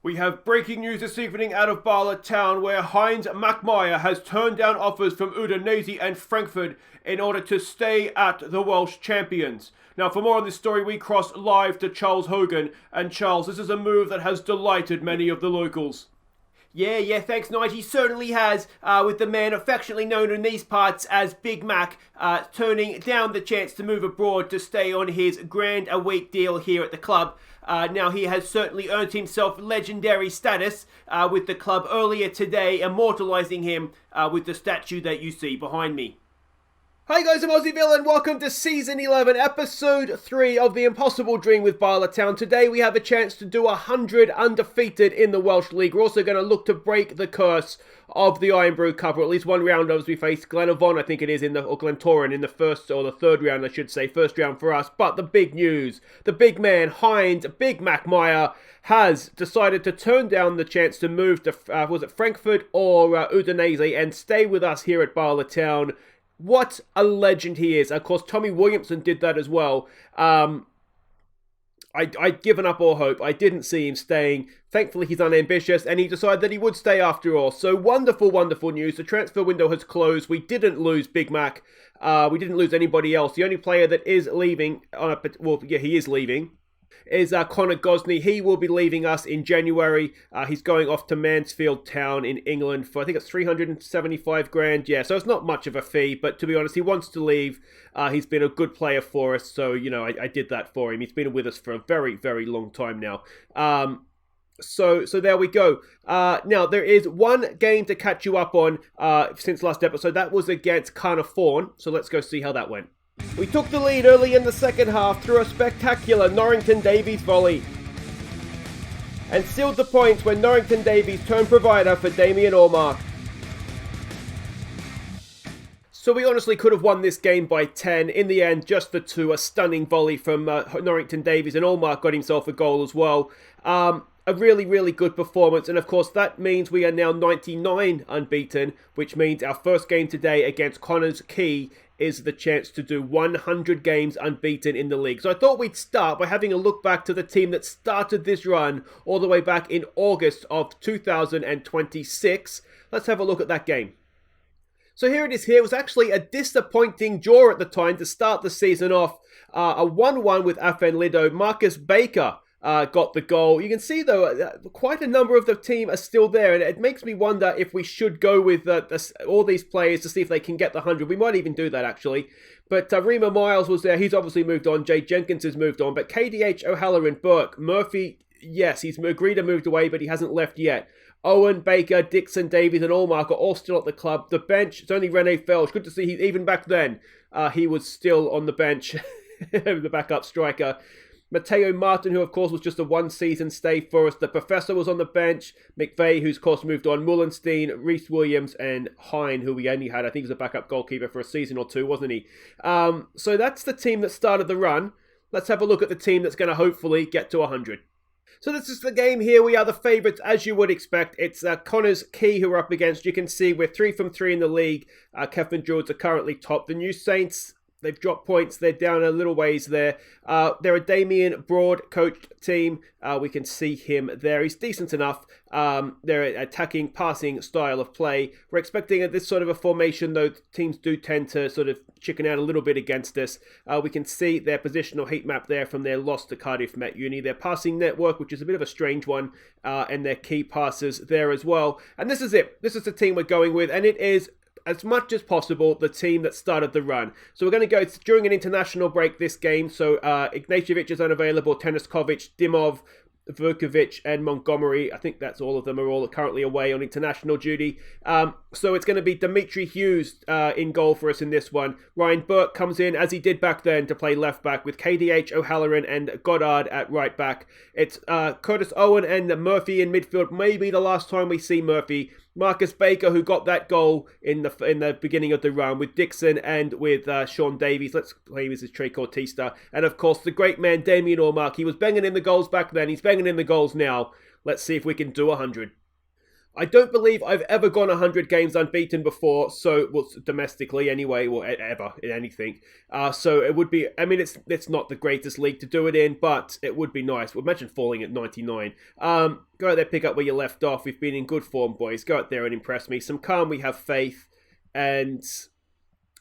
We have breaking news this evening out of Bala town where Heinz Mackmeyer has turned down offers from Udinese and Frankfurt in order to stay at the Welsh champions. Now for more on this story we cross live to Charles Hogan. And Charles, this is a move that has delighted many of the locals. Yeah, thanks, Nige. He certainly has, with the man affectionately known in these parts as Big Mac, turning down the chance to move abroad to stay on his grand await deal here at the club. Now, he has certainly earned himself legendary status with the club earlier today, immortalising him with the statue that you see behind me. Hi guys, I'm Aussie Villain. Welcome to Season 11, Episode 3 of The Impossible Dream with Bala Town. Today we have a chance to do 100 undefeated in the Welsh League. We're also going to look to break the curse of the IRN-BRU Cup, or at least one round as we face Glentoran, I think it is, or Glentoran in the first, or the third round, I should say. First round for us. But the big news, the big man, Heinz, Big Mackmeyer, has decided to turn down the chance to move to, was it Frankfurt or Udinese, and stay with us here at Bala Town. What a legend he is. Of course, Tommy Williamson did that as well. I'd given up all hope. I didn't see him staying. Thankfully, he's unambitious, and he decided that he would stay after all. So wonderful, wonderful news. The transfer window has closed. We didn't lose Big Mac. We didn't lose anybody else. The only player that is leaving, he is leaving, is Connah. He will be leaving us in January. He's going off to Mansfield Town in England for, I think it's 375 grand. Yeah, so it's not much of a fee, but to be honest, he wants to leave. He's been a good player for us, so, you know, I did that for him. He's been with us for a very, very long time now. So there we go. Now, there is one game to catch you up on since last episode. That was against Connah. So let's go see how that went. We took the lead early in the second half through a spectacular Norrington Davies volley and sealed the points when Norrington Davies turned provider for Damien Allmark. So we honestly could have won this game by 10. In the end, just the two. A stunning volley from Norrington Davies, and Allmark got himself a goal as well. A really, really good performance, and of course that means we are now 99 unbeaten, which means our first game today against Connah's Quay is the chance to do 100 games unbeaten in the league. So I thought we'd start by having a look back to the team that started this run all the way back in August of 2026. Let's have a look at that game. So here it is here. It was actually a disappointing draw at the time to start the season off. A 1-1 with FM20. Marcus Baker got the goal. You can see, though, quite a number of the team are still there, and it makes me wonder if we should go with all these players to see if they can get the 100. We might even do that, actually. But Rima Miles was there. He's obviously moved on. Jay Jenkins has moved on. But KDH, O'Halloran, Burke, Murphy, yes, he's agreed to move away, but he hasn't left yet. Owen, Baker, Dixon, Davies and Allmark are all still at the club. The bench, it's only Rene Felsch. Good to see even back then, he was still on the bench, the backup striker. Matteo Martin, who of course was just a one-season stay for us. The Professor was on the bench. McVeigh, who's of course moved on. Mullenstein, Reece Williams, and Hine, who we only had, I think, was a backup goalkeeper for a season or two, wasn't he? So that's the team that started the run. Let's have a look at the team that's going to hopefully get to 100. So this is the game here. We are the favourites, as you would expect. It's Connah's Quay who we're up against. You can see we're 3 from 3 in the league. Kevin Druids are currently top. The New Saints, they've dropped points. They're down a little ways there. They're a Damien Broad coached team. We can see him there. He's decent enough. They're an attacking, passing style of play. We're expecting this sort of a formation, though teams do tend to sort of chicken out a little bit against us. We can see their positional heat map there from their loss to Cardiff Met Uni. Their passing network, which is a bit of a strange one, and their key passes there as well. And this is it. This is the team we're going with, and it is, as much as possible, the team that started the run. So we're going to go during an international break this game. So Ignatievic is unavailable, Teniskovic, Dimov, Vukovic and Montgomery. I think that's all of them are all currently away on international duty. So it's going to be Dimitri Hughes in goal for us in this one. Ryan Burke comes in, as he did back then, to play left back with KDH, O'Halloran and Goddard at right back. It's Curtis Owen and Murphy in midfield. Maybe the last time we see Murphy. Marcus Baker, who got that goal in the beginning of the run, with Dixon and with Sean Davies. Let's play with his trequartista. And of course, the great man Damien Allmark. He was banging in the goals back then. He's banging in the goals now. Let's see if we can do 100. I don't believe I've ever gone 100 games unbeaten before, so, well, domestically anyway, or ever in anything. So it would be, I mean, it's not the greatest league to do it in, but it would be nice. Well, imagine falling at 99. Go out there, pick up where you left off. We've been in good form, boys. Go out there and impress me. Some calm, we have faith. And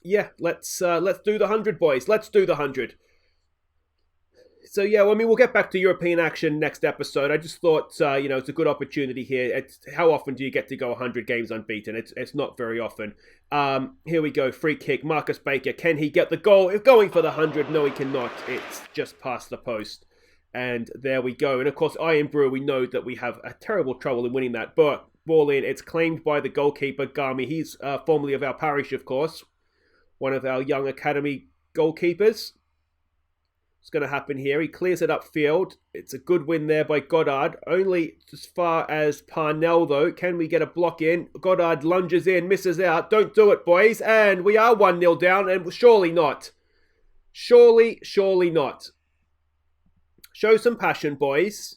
yeah, let's do the 100, boys. Let's do the 100. So yeah, well, I mean, we'll get back to European action next episode. I just thought, it's a good opportunity here. How often do you get to go 100 games unbeaten? It's not very often. Here we go, free kick. Marcus Baker, can he get the goal? If going for the 100, no, he cannot. It's just past the post. And there we go. And of course, IRN-BRU, we know that we have a terrible trouble in winning that. But ball in, it's claimed by the goalkeeper, Gami. He's formerly of our parish, of course. One of our young academy goalkeepers. What's going to happen here? He clears it upfield. It's a good win there by Goddard. Only as far as Parnell, though. Can we get a block in? Goddard lunges in, misses out. Don't do it, boys. And we are 1-0 down, and surely not. Surely not. Show some passion, boys.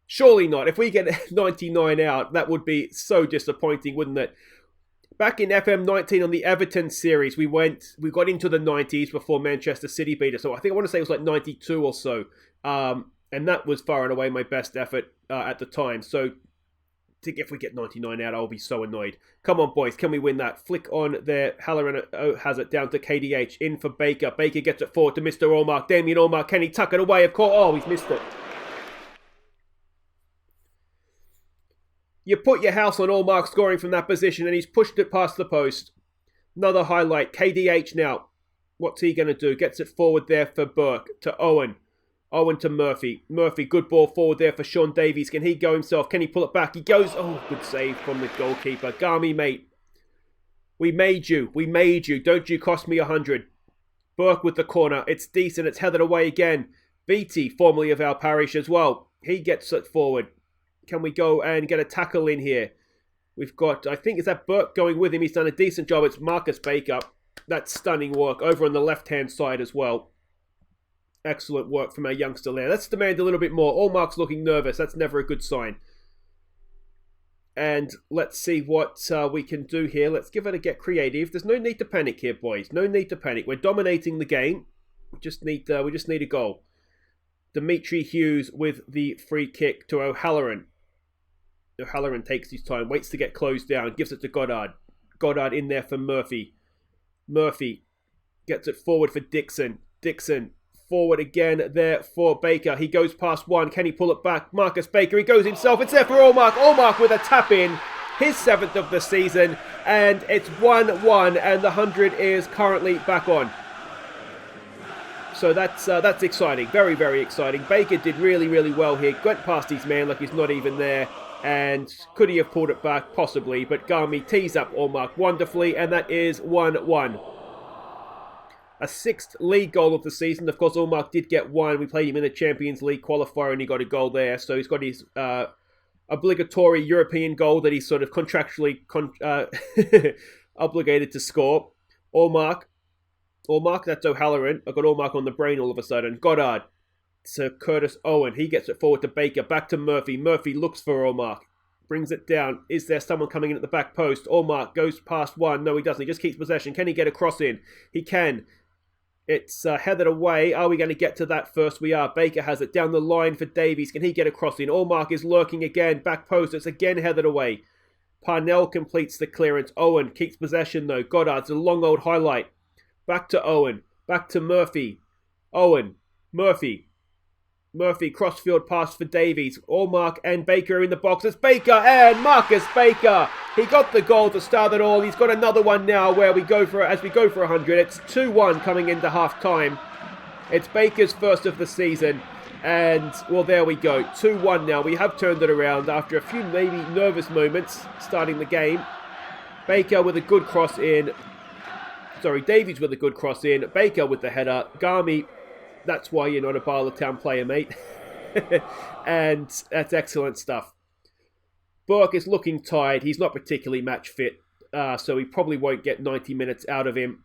Surely not. If we get 99 out, that would be so disappointing, wouldn't it? Back in FM19 on the Everton series, we got into the 90s before Manchester City beat us. So I want to say it was like 92 or so. And that was far and away my best effort at the time. So if we get 99 out, I'll be so annoyed. Come on, boys. Can we win that? Flick on there. Halloran has it down to KDH. In for Baker. Baker gets it forward to Mr. Allmark. Damien Allmark. Can he tuck it away? Of course. Oh, he's missed it. You put your house on Allmark scoring from that position, and he's pushed it past the post. Another highlight. KDH now. What's he going to do? Gets it forward there for Burke. To Owen. Owen to Murphy. Murphy, good ball forward there for Sean Davies. Can he go himself? Can he pull it back? He goes. Oh, good save from the goalkeeper. Gami, mate. We made you. Don't you cost me 100. Burke with the corner. It's decent. It's headed away again. Beatty, formerly of our parish as well. He gets it forward. Can we go and get a tackle in here? We've got, I think, is that Burke going with him? He's done a decent job. It's Marcus Baker. That's stunning work over on the left-hand side as well. Excellent work from our youngster there. Let's demand a little bit more. Allmark's looking nervous. That's never a good sign. And let's see what we can do here. Let's give it a get creative. There's no need to panic here, boys. No need to panic. We're dominating the game. We just need a goal. Dimitri Hughes with the free kick to O'Halloran. O'Halloran takes his time, waits to get closed down, gives it to Goddard. Goddard in there for Murphy. Murphy gets it forward for Dixon. Dixon forward again there for Baker. He goes past one. Can he pull it back? Marcus Baker, he goes himself. It's there for Allmark. Allmark with a tap in. His 7th of the season. And it's 1-1 and the 100 is currently back on. So that's exciting. Very, very exciting. Baker did really, really well here. Went past his man like he's not even there. And could he have pulled it back? Possibly. But Gami tees up Allmark wonderfully. And that is 1-1. A 6th league goal of the season. Of course, Allmark did get one. We played him in the Champions League qualifier and he got a goal there. So he's got his obligatory European goal that he's sort of contractually obligated to score. Allmark, that's O'Halloran. I've got Allmark on the brain all of a sudden. Goddard. So Curtis Owen, he gets it forward to Baker, back to Murphy. Murphy looks for Allmark, brings it down. Is there someone coming in at the back post? Allmark goes past one. No, he doesn't. He just keeps possession. Can he get a cross in? He can. It's headed away. Are we going to get to that first? We are. Baker has it down the line for Davies. Can he get a cross in? Allmark is lurking again. Back post. It's again headed away. Parnell completes the clearance. Owen keeps possession though. Goddard's a long old highlight. Back to Owen. Back to Murphy. Owen. Murphy. Crossfield pass for Davies. Allmark and Baker are in the box. It's Baker and Marcus Baker. He got the goal to start it all. He's got another one now where we go for 100. It's 2-1 coming into half time. It's Baker's first of the season. And, well, there we go. 2-1 now. We have turned it around after a few maybe nervous moments starting the game. Baker with a good cross in. Davies with a good cross in. Baker with the header. Gami. That's why you're not a Bala Town player, mate. And that's excellent stuff. Burke is looking tired. He's not particularly match fit. So he probably won't get 90 minutes out of him.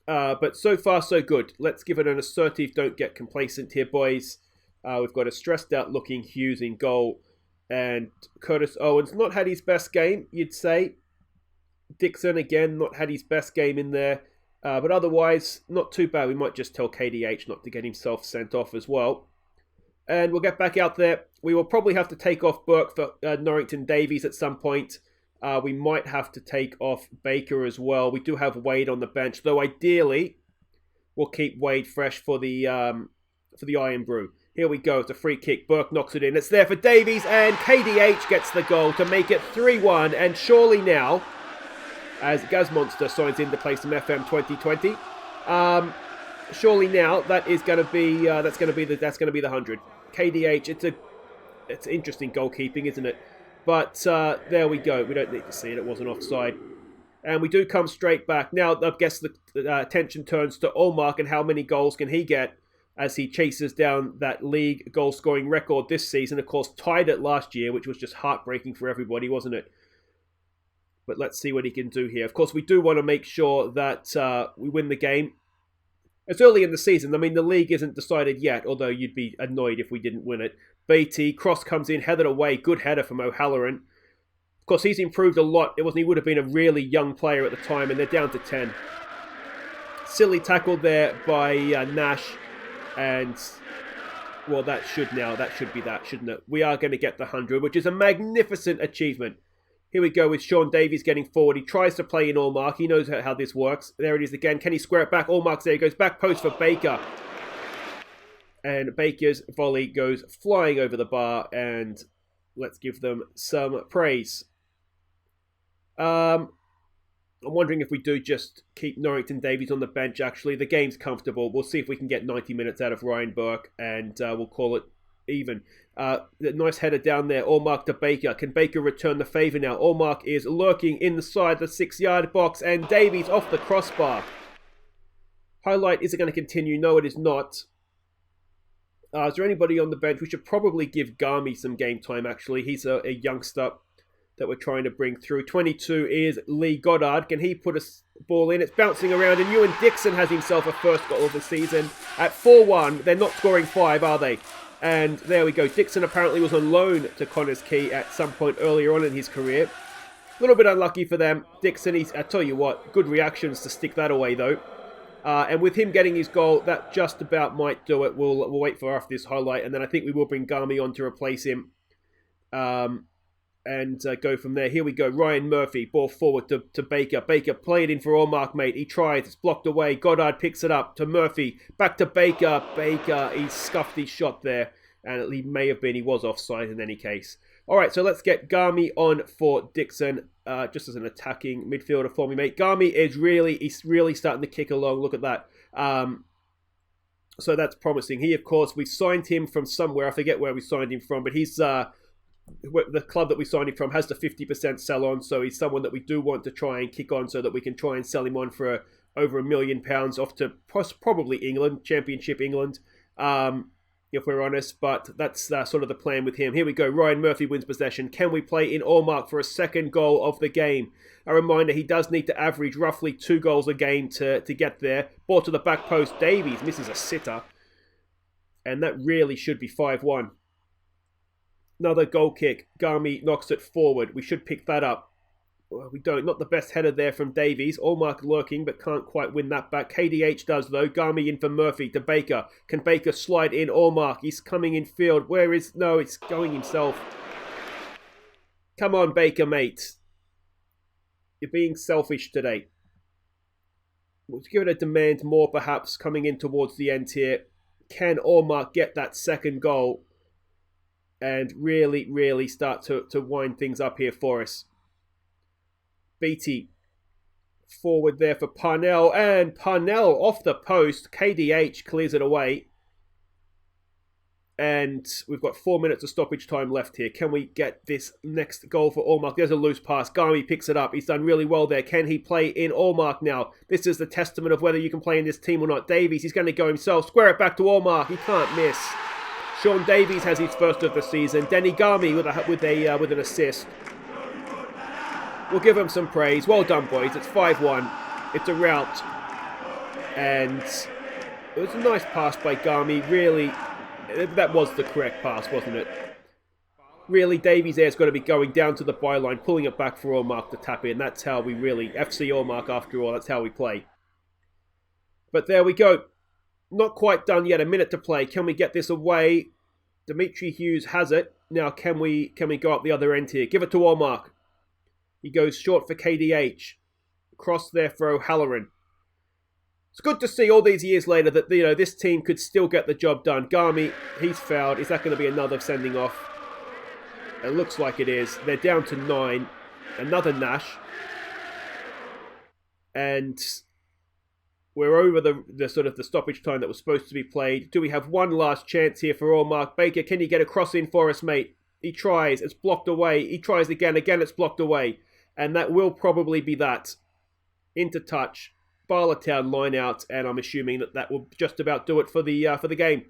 But so far, so good. Let's give it an assertive. Don't get complacent here, boys. We've got a stressed out looking Hughes in goal. And Curtis Owens not had his best game, you'd say. Dixon, again, not had his best game in there. But otherwise, not too bad. We might just tell KDH not to get himself sent off as well. And we'll get back out there. We will probably have to take off Burke for Norrington Davies at some point. We might have to take off Baker as well. We do have Wade on the bench, though ideally we'll keep Wade fresh for the IRN-BRU. Here we go. It's a free kick. Burke knocks it in. It's there for Davies, and KDH gets the goal to make it 3-1. And surely now, as Gazmonster signs in to play some FM 2020, surely now that is going to be that's going to be the 100. KDH. It's interesting goalkeeping, isn't it? But there we go. We don't need to see it. It wasn't offside. And we do come straight back. Now, I guess the attention turns to Allmark and how many goals can he get as he chases down that league goal-scoring record this season. Of course, tied it last year, which was just heartbreaking for everybody, wasn't it? But let's see what he can do here. Of course, we do want to make sure that we win the game. It's early in the season. I mean, the league isn't decided yet, although you'd be annoyed if we didn't win it. Beatty, cross comes in, headed away. Good header from O'Halloran. Of course, he's improved a lot. He would have been a really young player at the time, and they're down to 10. Silly tackle there by Nash. And, well, that should be that, shouldn't it? We are going to get the 100, which is a magnificent achievement. Here we go with Sean Davies getting forward. He tries to play in Allmark. He knows how this works. There it is again. Can he square it back? Allmark's there. He goes back post for Baker. And Baker's volley goes flying over the bar. And let's give them some praise. I'm wondering if we do just keep Norrington Davies on the bench, actually. The game's comfortable. We'll see if we can get 90 minutes out of Ryan Burke. And we'll call it even. Nice header down there. Allmark to Baker. Can Baker return the favour now? Allmark is lurking inside the 6-yard box. And Davies off the crossbar. Highlight, is it going to continue? No, it is not. Is there anybody on the bench? We should probably give Garmy some game time, actually. He's a youngster that we're trying to bring through. 22 is Lee Goddard. Can he put a ball in? It's bouncing around, and Ewan Dixon has himself a first goal of the season. At 4-1, they're not scoring 5, are they? And there we go. Dixon apparently was on loan to Connah's Quay at some point earlier on in his career. A little bit unlucky for them. Dixon, I tell you what, good reactions to stick that away, though. And with him getting his goal, that just about might do it. We'll wait for after this highlight, and then I think we will bring Garmy on to replace him. And go from there. Here we go. Ryan Murphy, ball forward to Baker. Baker played in for Allmark, mate. He tries. It's blocked away. Goddard picks it up to Murphy. Back to Baker. Baker, he scuffed his shot there. And he was offside in any case. All right, so let's get Garmy on for Dixon, just as an attacking midfielder for me, mate. Garmy is really starting to kick along. Look at that. So that's promising. He, of course, we signed him from somewhere. I forget where we signed him from, but he's... the club that we signed him from has the 50% sell on, so he's someone that we do want to try and kick on so that we can try and sell him on for over £1 million off to probably England, Championship England, if we're honest, but that's sort of the plan with him. Here we go. Ryan Murphy wins possession. Can we play in Allmark for a second goal of the game? A reminder, he does need to average roughly 2 goals a game to get there. Ball to the back post. Davies misses a sitter, and that really should be 5-1. Another goal kick. Garmy knocks it forward. We should pick that up. Well, we don't. Not the best header there from Davies. Allmark lurking, but can't quite win that back. KDH does, though. Garmy in for Murphy to Baker. Can Baker slide in Allmark? He's coming in field. No, it's going himself. Come on, Baker, mate. You're being selfish today. We'll give it a demand more, perhaps, coming in towards the end here. Can Allmark get that second goal? And really start to wind things up here for us. Beatty forward there for Parnell. And Parnell off the post. KDH clears it away. And we've got 4 minutes of stoppage time left here. Can we get this next goal for Allmark? There's a loose pass. Garmy picks it up. He's done really well there. Can he play in Allmark now? This is the testament of whether you can play in this team or not. Davies, he's going to go himself. Square it back to Allmark. He can't miss. Sean Davies has his first of the season. Denny Garmy with an assist. We'll give him some praise. Well done, boys. It's 5-1. It's a rout. And it was a nice pass by Garmy. Really, that was the correct pass, wasn't it? really, Davies there's got to be going down to the byline, pulling it back for Allmark to tap in. That's how we really, FC Allmark after all, that's how we play. But there we go. Not quite done yet, a minute to play. Can we get this away? Dimitri Hughes has it. Now, can we go up the other end here? Give it to Allmark. He goes short for KDH. Cross there for O'Halloran. It's good to see all these years later that this team could still get the job done. Garmy, he's fouled. Is that going to be another sending off? It looks like it is. They're down to 9. Another Nash. And we're over the sort of the stoppage time that was supposed to be played. Do we have one last chance here for Allmark? Baker, can you get a cross in for us, mate? He tries. It's blocked away. He tries again. Again, it's blocked away. And that will probably be that. Into touch. Bala Town line out. And I'm assuming that will just about do it for the game.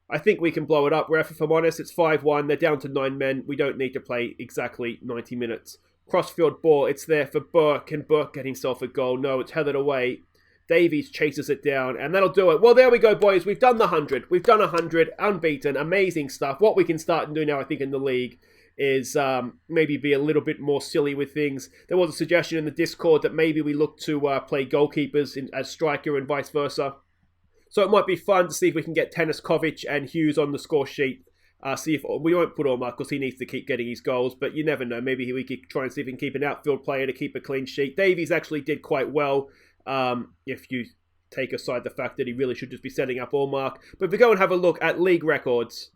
I think we can blow it up, ref. If I'm honest, it's 5-1. They're down to 9 men. We don't need to play exactly 90 minutes. Crossfield ball, it's there for Burke. Can Burke get himself a goal? No, it's headed away. Davies chases it down, and that'll do it. Well, there we go, boys. We've done the 100. We've done 100, unbeaten, amazing stuff. What we can start and do now, I think, in the league is maybe be a little bit more silly with things. There was a suggestion in the Discord that maybe we look to play goalkeepers as striker and vice versa. So it might be fun to see if we can get Teniskovic and Hughes on the score sheet. See if we won't put Allmark because he needs to keep getting his goals, but you never know. Maybe we could try and see if we can keep an outfield player to keep a clean sheet. Davies actually did quite well, if you take aside the fact that he really should just be setting up Allmark. But if we go and have a look at league records,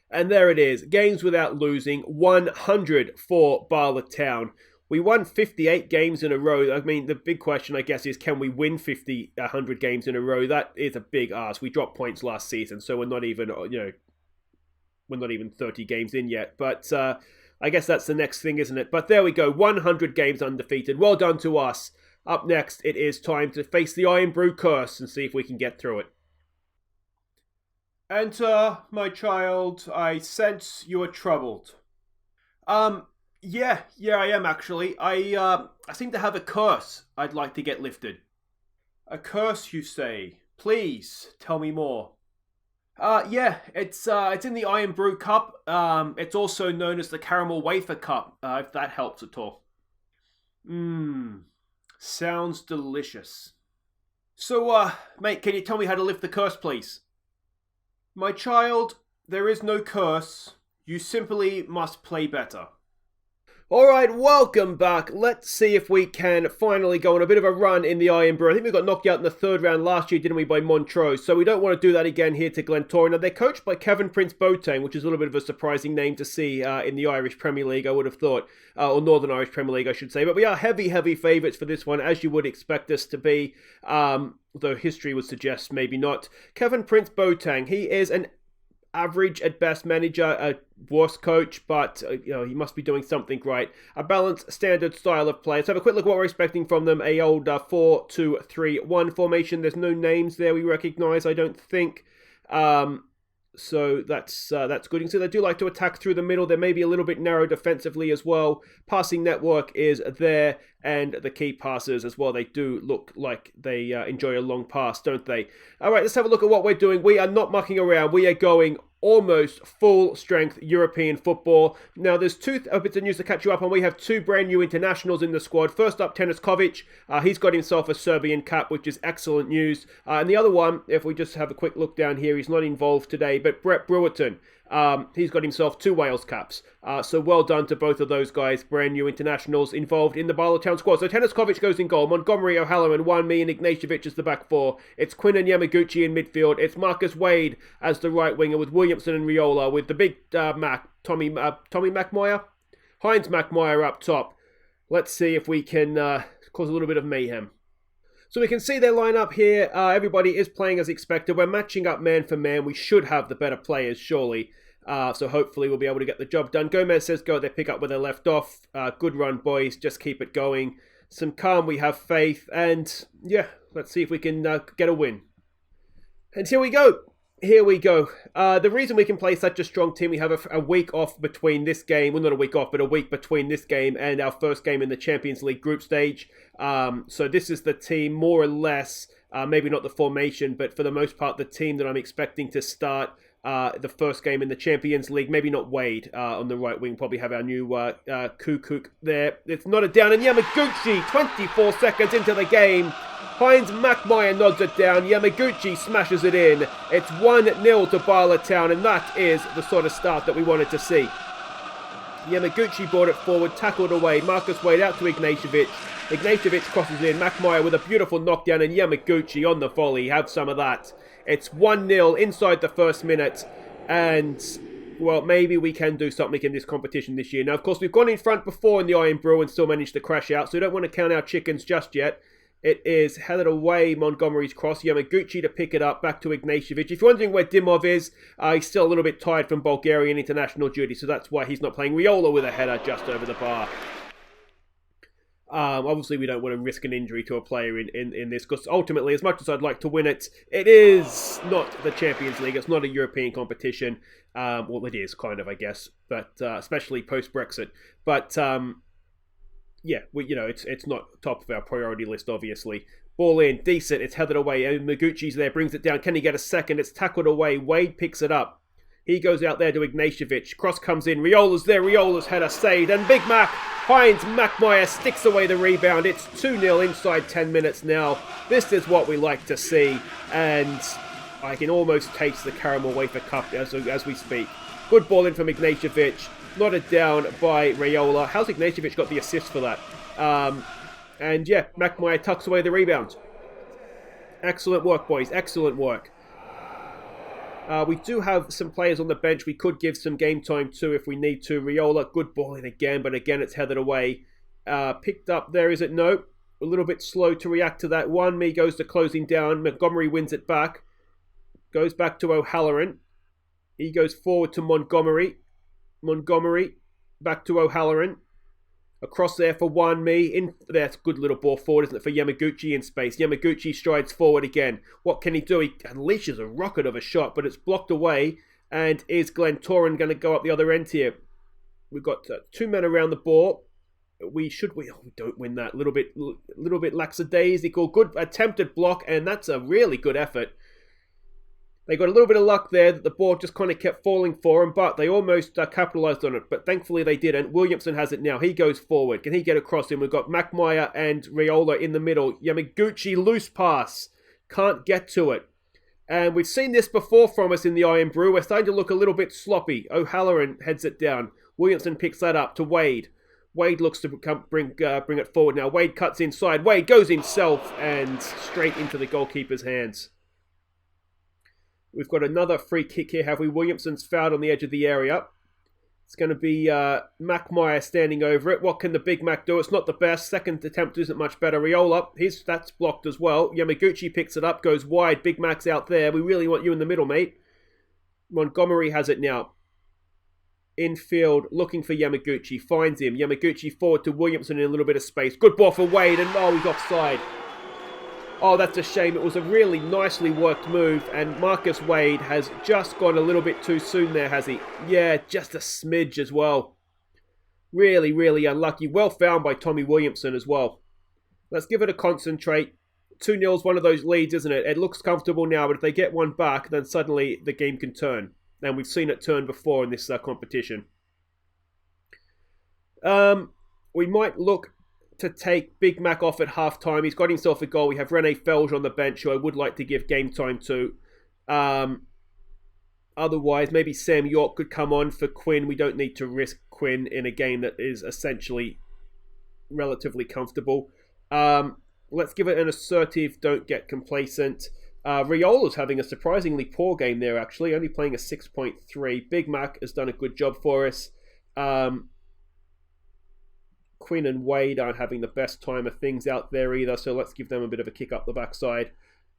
and there it is, games without losing, 100 for Bala Town. We won 58 games in a row. I mean, the big question, I guess, is can we win 100 games in a row? That is a big ask. We dropped points last season, so we're not even, we're not even 30 games in yet. But I guess that's the next thing, isn't it? But there we go, 100 games undefeated. Well done to us. Up next, it is time to face the IRN-BRU curse and see if we can get through it. Enter, my child. I sense you are troubled. Yeah, I am actually. I seem to have a curse I'd like to get lifted. A curse, you say? Please, tell me more. Yeah, it's in the IRN-BRU Cup. It's also known as the Caramel Wafer Cup, if that helps at all. Sounds delicious. So, mate, can you tell me how to lift the curse, please? My child, there is no curse. You simply must play better. Alright, welcome back. Let's see if we can finally go on a bit of a run in the IRN-BRU. I think we got knocked out in the third round last year, didn't we, by Montrose? So we don't want to do that again here to Glentoran. Now, they're coached by Kevin Prince Boateng, which is a little bit of a surprising name to see in the Irish Premier League, I would have thought. Or Northern Irish Premier League, I should say. But we are heavy favourites for this one, as you would expect us to be. Though history would suggest maybe not. Kevin Prince Boateng, he is an average at best manager, a worse coach, but he must be doing something right. A balanced, standard style of play. Let's have a quick look at what we're expecting from them. A old 4-2-3-1 formation. There's no names there we recognise, I don't think. So that's good. You can see they do like to attack through the middle. They may be a little bit narrow defensively as well. Passing network is there, and the key passes as well. They do look like they enjoy a long pass, don't they? All right, let's have a look at what we're doing. We are not mucking around. We are going almost full-strength European football. Now, there's two bits of news to catch you up on. We have two brand new internationals in the squad. First up, Teniskovic. He's got himself a Serbian cap, which is excellent news. And the other one, if we just have a quick look down here, he's not involved today, but Brett Brewerton. He's got himself 2 Wales caps. So well done to both of those guys, brand new internationals involved in the Bala Town squad. So Teniskovic goes in goal. Montgomery, O'Halloran, me and Ignatievic as the back four. It's Quinn and Yamaguchi in midfield. It's Marcus Wade as the right winger with Williamson and Riola, with the big Tommy McMoyer? Heinz McMoyer up top. Let's see if we can cause a little bit of mayhem. So we can see their lineup here. Everybody is playing as expected. We're matching up man for man. We should have the better players, surely. So hopefully we'll be able to get the job done. Gomez says go. They pick up where they left off. Good run, boys. Just keep it going. Some calm. We have faith. And yeah, let's see if we can get a win. And here we go. The reason we can play such a strong team, we have a week off between this game. Well, not a week off, but a week between this game and our first game in the Champions League group stage. So this is the team, more or less, maybe not the formation, but for the most part, the team that I'm expecting to start the first game in the Champions League. Maybe not Wade on the right wing. Probably have our new Kukuk there. It's nodded down, and Yamaguchi, 24 seconds into the game, Heinz Mackmeyer nods it down. Yamaguchi smashes it in. It's 1-0 to Bala Town, and that is the sort of start that we wanted to see. Yamaguchi brought it forward, tackled away. Marcus Wade out to Ignatievic. Ignatievic crosses in. Mackmeyer with a beautiful knockdown, and Yamaguchi on the volley. Have some of that. It's 1-0 inside the first minute, and, well, maybe we can do something in this competition this year. Now, of course, we've gone in front before in the IRN-BRU and still managed to crash out, so we don't want to count our chickens just yet. It is headed away, Montgomery's cross. Yamaguchi to pick it up, back to Ignatievic. If you're wondering where Dimov is, he's still a little bit tired from Bulgarian international duty, so that's why he's not playing. Riola with a header just over the bar. Obviously, we don't want to risk an injury to a player in this, because ultimately, as much as I'd like to win it, it is not the Champions League. It's not a European competition. Well, it is, kind of, I guess, but especially post-Brexit. But, yeah, it's not top of our priority list, obviously. Ball in, decent, it's headed away. Maguchi's there, brings it down. Can he get a second? It's tackled away. Wade picks it up. He goes out there to Ignatievic. Cross comes in. Riola's there. Riola's header saved. And Big Mac, Heinz Mackmeyer sticks away the rebound. It's 2-0 inside 10 minutes now. This is what we like to see. And I can almost taste the caramel wafer cup as we speak. Good ball in from Ignatievic. Nodded down by Riola. How's Ignatievic got the assist for that? And yeah, Mackmeyer tucks away the rebound. Excellent work, boys. Excellent work. We do have some players on the bench we could give some game time to if we need to. Riola, good ball in again, but again it's headed away. Picked up there, is it? No. A little bit slow to react to that one. Me goes to closing down. Montgomery wins it back. Goes back to O'Halloran. He goes forward to Montgomery. Montgomery back to O'Halloran. Across there for one me. In that's a good little ball forward, isn't it, for Yamaguchi in space. Yamaguchi strides forward again. What can he do? He unleashes a rocket of a shot, but it's blocked away. And is Glentoran going to go up the other end here? We've got two men around the ball. We don't win that. Little bit lackadaisical. Good attempted block, and that's a really good effort. They got a little bit of luck there that the ball just kind of kept falling for them, but they almost capitalised on it. But thankfully they didn't. Williamson has it now. He goes forward. Can he get across him? We've got Mackmeyer and Riola in the middle. Yamaguchi, loose pass. Can't get to it. And we've seen this before from us in the IRN-BRU. We're starting to look a little bit sloppy. O'Halloran heads it down. Williamson picks that up to Wade. Wade looks to bring it forward now. Wade cuts inside. Wade goes himself and straight into the goalkeeper's hands. We've got another free kick here, have we? Williamson's fouled on the edge of the area. It's going to be Mackmeyer standing over it. What can the Big Mac do? It's not the best. Second attempt isn't much better. Riola, that's blocked as well. Yamaguchi picks it up, goes wide. Big Mac's out there. We really want you in the middle, mate. Montgomery has it now. Infield, looking for Yamaguchi. Finds him. Yamaguchi forward to Williamson in a little bit of space. Good ball for Wade, and he's offside. Oh, that's a shame. It was a really nicely worked move, and Marcus Wade has just gone a little bit too soon there, has he? Yeah, just a smidge as well. Really, really unlucky. Well found by Tommy Williamson as well. Let's give it a concentrate. 2-0's one of those leads, isn't it? It looks comfortable now, but if they get one back, then suddenly the game can turn. And we've seen it turn before in this competition. We might look to take Big Mac off at half-time. He's got himself a goal. We have Rene Felge on the bench, who I would like to give game time to. Otherwise, maybe Sam York could come on for Quinn. We don't need to risk Quinn in a game that is essentially relatively comfortable. Let's give it an assertive, don't get complacent. Riola's having a surprisingly poor game there, actually, only playing a 6.3. Big Mac has done a good job for us. Quinn and Wade aren't having the best time of things out there either, so let's give them a bit of a kick up the backside,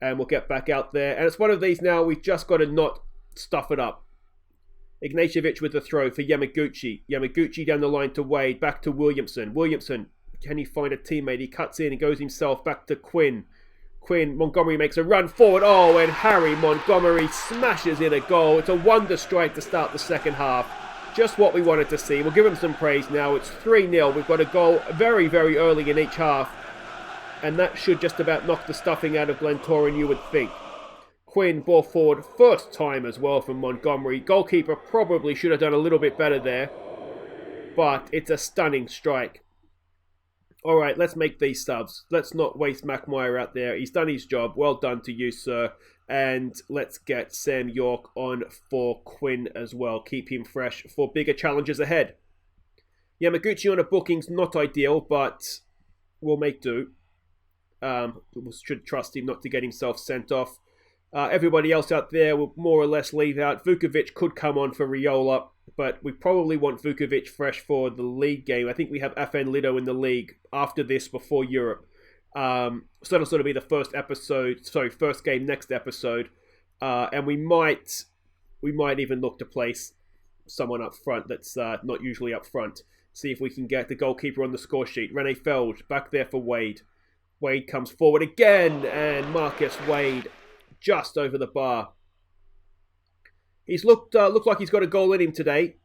and we'll get back out there. And it's one of these now, we've just got to not stuff it up. Ignatievic with the throw for Yamaguchi. Yamaguchi down the line to Wade, back to Williamson. Williamson, can he find a teammate? He cuts in, he goes himself back to Quinn. Montgomery makes a run forward. Oh, and Harry Montgomery smashes in a goal. It's a wonder strike to start the second half. Just what we wanted to see. We'll give him some praise now. It's 3-0. We've got a goal very, very early in each half. And that should just about knock the stuffing out of Glentoran, you would think. Quinn ball forward first time as well from Montgomery. Goalkeeper probably should have done a little bit better there, but it's a stunning strike. All right, let's make these subs. Let's not waste McMire out there. He's done his job. Well done to you, sir. And let's get Sam York on for Quinn as well. Keep him fresh for bigger challenges ahead. Yamaguchi on a booking's not ideal, but we'll make do. We should trust him not to get himself sent off. Everybody else out there will more or less leave out. Vukovic could come on for Riola, but we probably want Vukovic fresh for the league game. I think we have FN Lido in the league after this before Europe. So that'll sort of be the first game next episode. And we might even look to place someone up front that's not usually up front. See if we can get the goalkeeper on the score sheet. Rene Feld back there for Wade. Wade comes forward again, and Marcus Wade just over the bar. He's looked like he's got a goal in him today.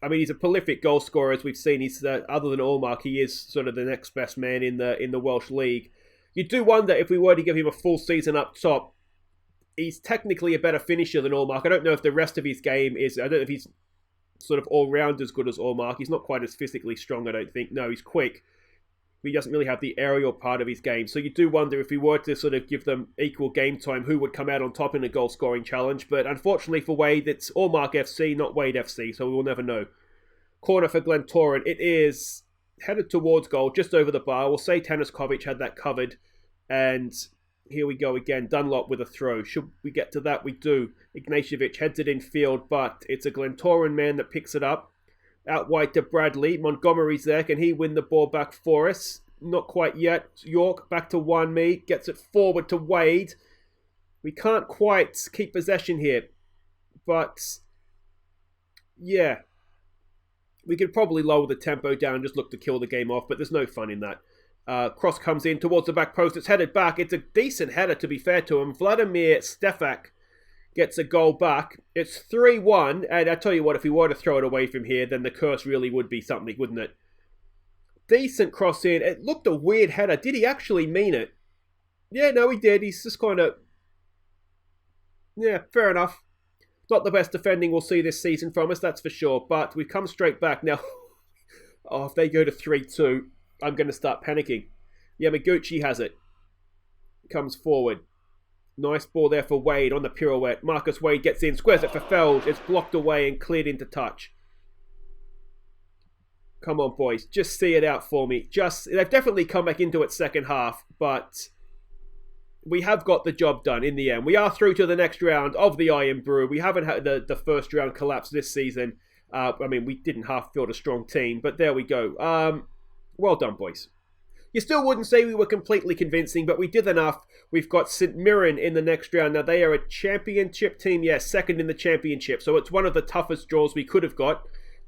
I mean, he's a prolific goal scorer, as we've seen. He's other than Allmark, he is sort of the next best man in the Welsh League. You do wonder if we were to give him a full season up top. He's technically a better finisher than Allmark. I don't know if the rest of his game is. I don't know if he's sort of all round as good as Allmark. He's not quite as physically strong, I don't think. No, he's quick. He doesn't really have the aerial part of his game. So you do wonder if we were to sort of give them equal game time, who would come out on top in a goal-scoring challenge. But unfortunately for Wade, it's Allmark FC, not Wade FC, so we will never know. Corner for Glentoran. It is headed towards goal, just over the bar. We'll say Tanaskovic had that covered. And here we go again. Dunlop with a throw. Should we get to that? We do. Ignatievic heads it in field, but it's a Glentoran man that picks it up. Out wide to Bradley. Montgomery's there. Can he win the ball back for us? Not quite yet. York back to Wanmi. Gets it forward to Wade. We can't quite keep possession here. But, yeah. We could probably lower the tempo down and just look to kill the game off, but there's no fun in that. Cross comes in towards the back post. It's headed back. It's a decent header, to be fair to him. Vladimir Stefak gets a goal back. It's 3-1, and I tell you what, if we were to throw it away from here, then the curse really would be something, wouldn't it? Decent cross in. It looked a weird header. Did he actually mean it? Yeah, no, he did. He's just kind of... Yeah, fair enough. Not the best defending we'll see this season from us, that's for sure, but we've come straight back. Now, if they go to 3-2, I'm going to start panicking. Yamaguchi has it. Comes forward. Nice ball there for Wade on the pirouette. Marcus Wade gets in, squares it for Feld. It's blocked away and cleared into touch. Come on, boys. Just see it out for me. They've definitely come back into it second half, but we have got the job done in the end. We are through to the next round of the IRN-BRU. We haven't had the first round collapse this season. I mean, we didn't half field a strong team, but there we go. Well done, boys. You still wouldn't say we were completely convincing, but we did enough. We've got St Mirren in the next round. Now, they are a championship team. Yes, second in the championship. So it's one of the toughest draws we could have got.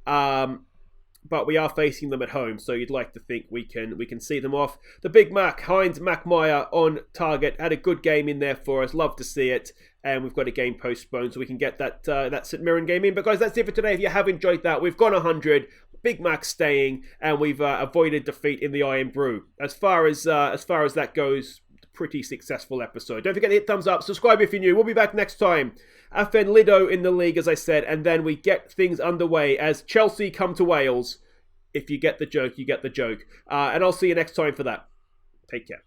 But we are facing them at home, so you'd like to think we can see them off. The Big Mac, Heinz McMire on target. Had a good game in there for us. Love to see it. And we've got a game postponed, so we can get that St Mirren game in. But guys, that's it for today. If you have enjoyed that, we've gone 100. Big Mac staying, and we've avoided defeat in the IRN-BRU. As far as that goes, pretty successful episode. Don't forget to hit thumbs up, subscribe if you're new. We'll be back next time. FN Lido in the league, as I said, and then we get things underway as Chelsea come to Wales. If you get the joke, you get the joke. And I'll see you next time for that. Take care.